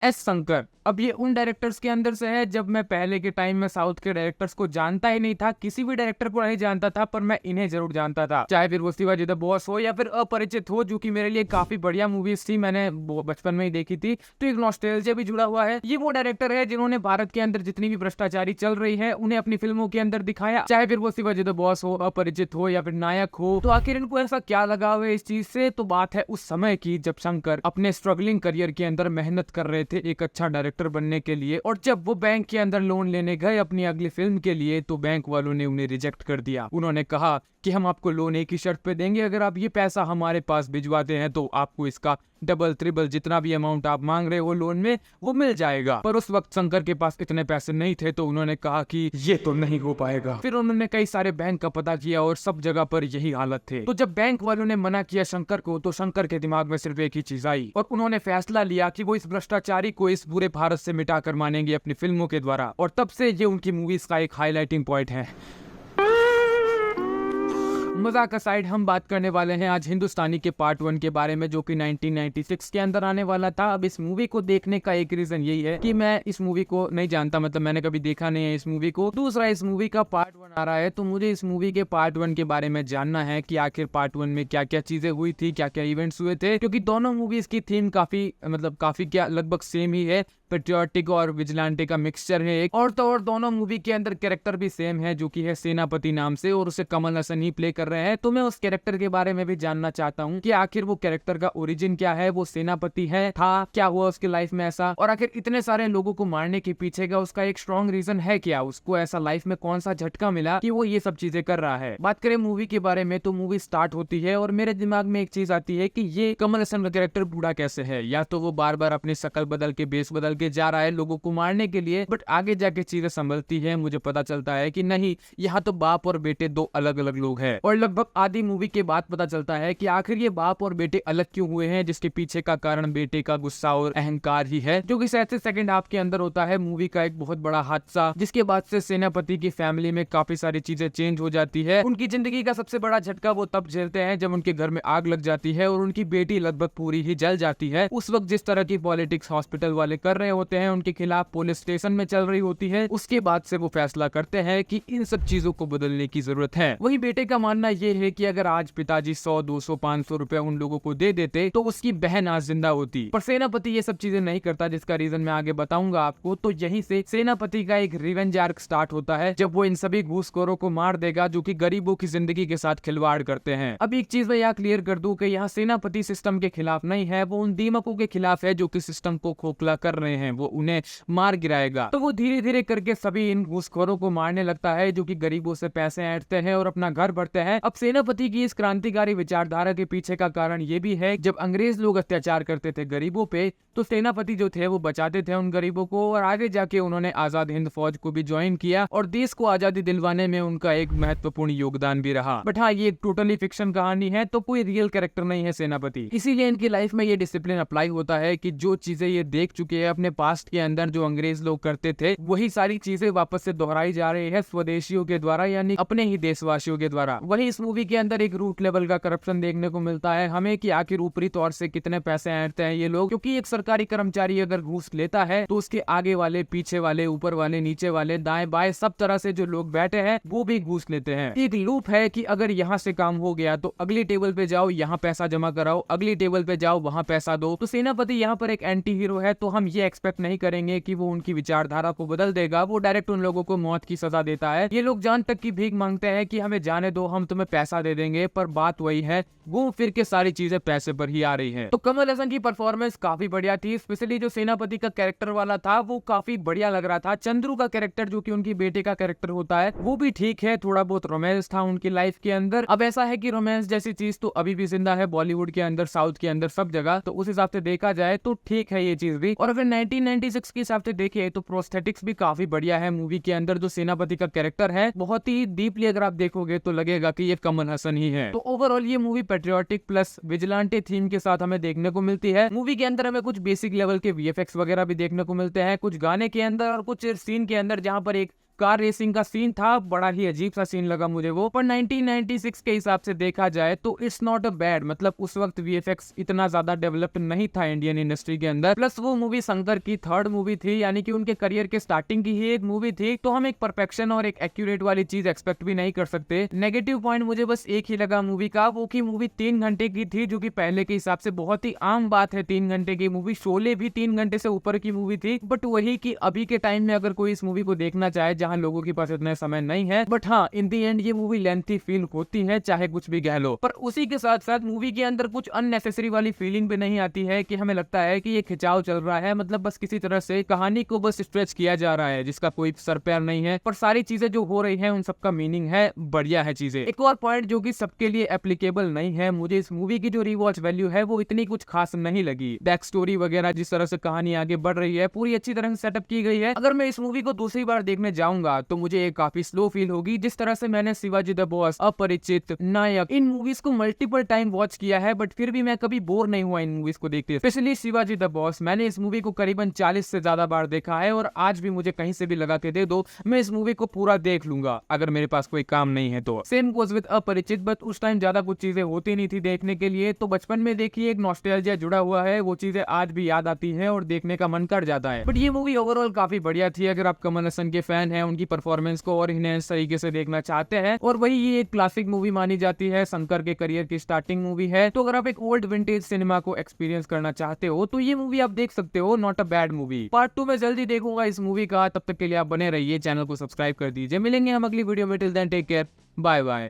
S Shankar. अब ये उन डायरेक्टर्स के अंदर से है, जब मैं पहले के टाइम में साउथ के डायरेक्टर्स को जानता ही नहीं था, किसी भी डायरेक्टर को नहीं जानता था, पर मैं इन्हें जरूर जानता था। चाहे फिर वो शिवाजी द बॉस हो या फिर अपरिचित हो, जो कि मेरे लिए काफी बढ़िया मूवीज थी, मैंने बचपन में ही देखी थी, तो एक नॉस्टैल्जिया भी जुड़ा हुआ है। ये वो डायरेक्टर है जिन्होंने भारत के अंदर जितनी भी भ्रष्टाचारी चल रही है उन्हें अपनी फिल्मों के अंदर दिखाया, चाहे फिर वो शिवाजी द बॉस हो, अपरिचित हो या फिर नायक हो। तो आखिर इनको ऐसा क्या लगा हुआ है इस चीज से? तो बात है उस समय की जब शंकर अपने स्ट्रगलिंग करियर के अंदर मेहनत कर रहे थे एक अच्छा डायरेक्टर बनने के लिए, और जब वो बैंक के अंदर लोन लेने गए अपनी अगली फिल्म के लिए, तो बैंक वालों ने उन्हें रिजेक्ट कर दिया। उन्होंने कहा कि हम आपको लोन एक ही शर्त पे देंगे, अगर आप ये पैसा हमारे पास भिजवाते हैं तो आपको इसका डबल ट्रिपल जितना भी अमाउंट आप मांग रहे हो लोन में वो मिल जाएगा। पर उस वक्त शंकर के पास इतने पैसे नहीं थे, तो उन्होंने कहा कि ये तो नहीं हो पाएगा। फिर उन्होंने कई सारे बैंक का पता किया और सब जगह पर यही हालत थे। तो जब बैंक वालों ने मना किया शंकर को, तो शंकर के दिमाग में सिर्फ एक ही चीज आई और उन्होंने फैसला लिया कि वो इस भ्रष्टाचारी को इस पूरे भारत से मिटा कर मानेंगे अपनी फिल्मों के द्वारा। और तब से ये उनकी मूवीज का एक हाईलाइटिंग पॉइंट है। मजाक असाइड, हम बात करने वाले हैं आज हिंदुस्तानी के पार्ट 1 के बारे में, जो कि 1996 के अंदर आने वाला था। अब इस मूवी को देखने का एक रीजन यही है कि मैं इस मूवी को नहीं जानता, मतलब मैंने कभी देखा नहीं है इस मूवी को। दूसरा, इस मूवी का पार्ट 1 आ रहा है, तो मुझे इस मूवी के पार्ट 1 के बारे में जानना है कि आखिर पार्ट 1 में क्या क्या चीजें हुई थी, क्या क्या इवेंट्स हुए थे, क्योंकि दोनों मूवीज की थीम काफी क्या लगभग सेम ही है। पेट्रियोटिक और विजिलेंटे का मिक्सचर है एक, और तो और दोनों मूवी के अंदर कैरेक्टर भी सेम है, जो कि है सेनापति नाम से, और उसे कमल हसन ही प्ले कर रहे हैं। तो मैं उस कैरेक्टर के बारे में भी जानना चाहता हूँ कि आखिर वो कैरेक्टर का ओरिजिन क्या है, वो सेनापति है, था, क्या हुआ उसकी लाइफ में ऐसा, और आखिर इतने सारे लोगों को मारने के पीछे का उसका एक स्ट्रॉन्ग रीजन है क्या, उसको ऐसा लाइफ में कौन सा झटका मिला कि वो ये सब चीजें कर रहा है। बात करें मूवी के बारे में, तो मूवी स्टार्ट होती है और मेरे दिमाग में एक चीज आती है कि ये कमल हसन का कैरेक्टर बूढ़ा कैसे है, या तो वो बार बार अपनी शक्ल बदल के बेस बदल के जा रहा है लोगों को मारने के लिए, बट आगे जाके चीजें संभलती है, मुझे पता चलता है कि नहीं, यहाँ तो बाप और बेटे दो अलग अलग लोग हैं। और लगभग आधी मूवी के बाद पता चलता है कि आखिर ये बाप और बेटे अलग क्यों हुए हैं, जिसके पीछे का कारण बेटे का गुस्सा और अहंकार ही है, जो कि शायद से सेकंड हाफ के अंदर होता है मूवी का एक बहुत बड़ा हादसा, जिसके बाद से सेनापति की फैमिली में काफी सारी चीजें चेंज हो जाती है। उनकी जिंदगी का सबसे बड़ा झटका वो तब झेलते हैं जब उनके घर में आग लग जाती है और उनकी बेटी लगभग पूरी ही जल जाती है। उस वक्त जिस तरह की पॉलिटिक्स हॉस्पिटल वाले कर रहे होते हैं, उनके खिलाफ पुलिस स्टेशन में चल रही होती है, उसके बाद से वो फैसला करते हैं कि इन सब चीजों को बदलने की जरूरत है। वही बेटे का मानना ये है कि अगर आज पिताजी 100, 200, 500 रुपए उन लोगों को दे देते तो उसकी बहन आज जिंदा होती, पर सेनापति ये सब चीजें नहीं करता, जिसका रीजन मैं आगे बताऊंगा आपको। तो यहीं से सेनापति का एक रिवेंज आर्क स्टार्ट होता है, जब वो इन सभी घूसखोरों को मार देगा जो कि गरीबों की जिंदगी के साथ खिलवाड़ करते हैं। अब एक चीज मैं यहाँ क्लियर कर दूं कि यहाँ सेनापति सिस्टम के खिलाफ नहीं है, वो उन दीमकों के खिलाफ है जो कि सिस्टम को खोखला कर रहे हैं, वो उन्हें मार गिराएगा। तो वो धीरे धीरे करके सभी इन घूसखोरों को मारने लगता है जो कि गरीबों से पैसे ऐंठते हैं और अपना घर भरते हैं। अब सेनापति की इस क्रांतिकारी विचारधारा के पीछे का कारण ये भी है, जब अंग्रेज लोग अत्याचार करते थे गरीबों पे, तो सेनापति जो थे वो बचाते थे उन गरीबों को, और आगे जाके उन्होंने आजाद हिंद फौज को भी ज्वाइन किया और देश को आजादी दिलवाने में उनका एक महत्वपूर्ण योगदान भी रहा। बट हाँ, ये एक टोटली फिक्शन कहानी है, तो कोई रियल कैरेक्टर नहीं है सेनापति। इसीलिए इनकी लाइफ में ये डिसिप्लिन अप्लाई होता है कि जो चीजें ये देख चुके हैं अपने पास्ट के अंदर जो अंग्रेज लोग करते थे, वही सारी चीजें वापस से दोहराई जा रही है स्वदेशियों के द्वारा, यानी अपने ही देशवासियों के द्वारा। वही इस मूवी के अंदर एक रूट लेवल का करप्शन देखने को मिलता है हमें, कि आखिर ऊपरी तौर से कितने पैसे ऐंठते हैं ये लोग, क्योंकि एक सरकारी कर्मचारी अगर घूस लेता है तो उसके आगे वाले, पीछे वाले, ऊपर वाले, नीचे वाले, दाएं बाएं सब तरह से जो लोग बैठे हैं वो भी घूस लेते हैं। एक लूप है कि अगर यहाँ से काम हो गया तो अगली टेबल पे जाओ, यहाँ पैसा जमा कराओ, अगली टेबल पे जाओ, वहां पैसा दो। तो सेनापति यहाँ पर एक एंटी हीरो है, तो हम ये एक्सपेक्ट नहीं करेंगे कि वो उनकी विचारधारा को बदल देगा, वो डायरेक्ट उन लोगों को मौत की सजा देता है। ये लोग जान तक की भीख मांगते हैं कि हमें जाने दो, हम तुम्हें पैसा दे देंगे, पर बात वही है, घूम फिर के सारी चीजें पैसे पर ही आ रही है। तो कमल हसन की परफॉर्मेंस काफी बढ़िया थी, स्पेशली जो सेनापति का कैरेक्टर वाला था वो काफी बढ़िया लग रहा था। चंद्रू का कैरेक्टर जो कि उनकी बेटे का कैरेक्टर होता है वो भी ठीक है, थोड़ा बहुत रोमांस था उनकी लाइफ के अंदर। अब ऐसा है कि रोमांस जैसी चीज तो अभी भी जिंदा है बॉलीवुड के अंदर, साउथ के अंदर, सब जगह, तो उस हिसाब से देखा जाए तो ठीक है ये चीज भी। और अगर 1996 के हिसाब से देखे तो प्रोस्थेटिक्स भी काफी बढ़िया है मूवी के अंदर। जो सेनापति का कैरेक्टर है बहुत ही डीपली अगर आप देखोगे तो लगेगा कि ये कमल हसन ही है। तो ओवरऑल ये movie patriotic plus vigilante theme के साथ हमें देखने को मिलती है। मूवी के अंदर हमें कुछ बेसिक लेवल के वीएफएक्स वगैरह भी देखने को मिलते हैं, कुछ गाने के अंदर और कुछ सीन के अंदर जहां पर एक कार रेसिंग का सीन था, बड़ा ही अजीब सा सीन लगा मुझे वो, पर 1996 के हिसाब से देखा जाए तो इट्स नॉट अ बैड। मतलब उस वक्त वीएफएक्स इतना ज्यादा डेवलप्ड नहीं था इंडियन इंडस्ट्री के अंदर, प्लस वो मूवी शंकर की थर्ड मूवी थी, यानी कि उनके करियर के स्टार्टिंग की ही एक मूवी थी, तो हम एक परफेक्शन और एक एक्यूरेट वाली चीज एक्सपेक्ट भी नहीं कर सकते। नेगेटिव पॉइंट मुझे बस एक ही लगा मूवी का, वो की मूवी 3 घंटे की थी, जो कि पहले के हिसाब से बहुत ही आम बात है 3 घंटे की मूवी। शोले भी 3 घंटे से ऊपर की मूवी थी, बट वही कि अभी के टाइम में अगर कोई इस मूवी को देखना चाहे जहां लोगों के पास इतना समय नहीं है, बट हाँ इन दी एंड ये मूवी लेंथी फील होती है, चाहे कुछ भी कह लो। पर उसी के साथ साथ मूवी के अंदर कुछ अननेसेसरी वाली फीलिंग भी नहीं आती है कि हमें लगता है कि ये खिंचाव चल रहा है, मतलब बस किसी तरह से कहानी को बस स्ट्रेच किया जा रहा है जिसका कोई सर पैर नहीं है, पर सारी चीजें जो हो रही है उन सबका मीनिंग है, बढ़िया है चीजें। एक और पॉइंट जो कि सबके लिए एप्लीकेबल नहीं है, मुझे इस मूवी की जो रिवॉच वैल्यू है वो इतनी कुछ खास नहीं लगी। बैक स्टोरी वगैरह जिस तरह से कहानी आगे बढ़ रही है पूरी अच्छी तरह से सेटअप की गई है। अगर मैं इस मूवी को दूसरी बार देखने जाऊंगा तो मुझे एक काफी स्लो फील होगी। जिस तरह से मैंने शिवाजी द बॉस, अपरिचित, नायक इन मूवीज को मल्टीपल टाइम वॉच किया है, बट फिर भी मैं कभी बोर नहीं हुआ इन मूवीज को देखते। स्पेशली शिवाजी द बॉस, मैंने इस मूवी को करीबन 40 से ज्यादा बार देखा है और आज भी मुझे कहीं से भी लगा के दे दो मैं इस मूवी को पूरा देख लूंगा अगर मेरे पास कोई काम नहीं है तो। सेम गोज विद अपरिचित, बट उस टाइम ज्यादा कुछ चीजें होती नहीं थी देखने के लिए, तो बचपन में देखी एक नॉस्टैल्जिया जुड़ा हुआ है, वो चीजें आज भी याद आती है और देखने का मन कर जाता है। बट ये मूवी ओवरऑल काफी बढ़िया थी। अगर आप कमल हसन के फैन हैं, उनकी परफॉर्मेंस को और इन्हें तरीके से देखना चाहते हैं, और वही ये एक क्लासिक मूवी मानी जाती है, शंकर के करियर की स्टार्टिंग मूवी है, तो अगर आप एक ओल्ड विंटेज सिनेमा को एक्सपीरियंस करना चाहते हो तो ये मूवी आप देख सकते हो। Not a bad movie. Part 2 में जल्दी देखूंगा इस मूवी का, तब तक के लिए आप बने रहिए, चैनल को सब्सक्राइब कर दीजिए। मिलेंगे हम अगली वीडियो में, till then take care, bye bye.